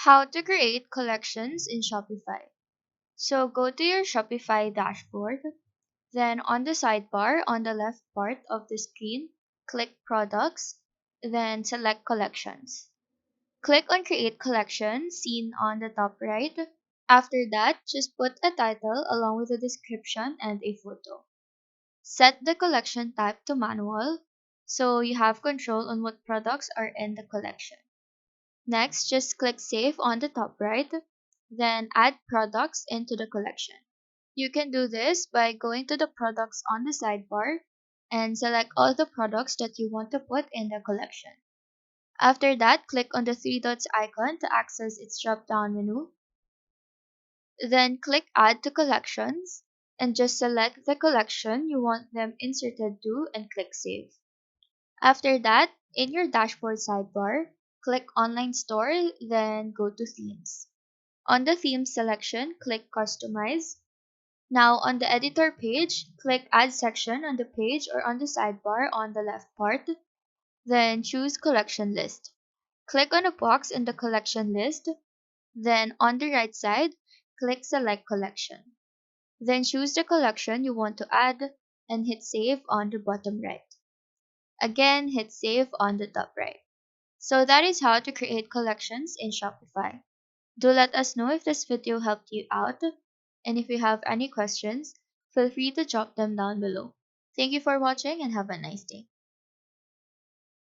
How to create collections in Shopify. So go to your Shopify dashboard. Then on the sidebar on the left part of the screen, click Products, then select Collections. Click on Create Collection seen on the top right. After that, just put a title along with a description and a photo. Set the collection type to manual so you have control on what products are in the collection. Next, just click Save on the top right, then add products into the collection. You can do this by going to the products on the sidebar and select all the products that you want to put in the collection. After that, click on the three dots icon to access its drop-down menu. Then click Add to Collections and just select the collection you want them inserted to and click Save. After that, in your dashboard sidebar, click Online Store, then go to Themes. On the Themes selection, click Customize. Now on the editor page, click Add Section on the page or on the sidebar on the left part, then choose Collection List. Click on a box in the collection list, then on the right side, click Select Collection. Then choose the collection you want to add and hit Save on the bottom right. Again, hit Save on the top right. So that is how to create collections in Shopify. Do let us know if this video helped you out, and if you have any questions, feel free to drop them down below. Thank you for watching and have a nice day.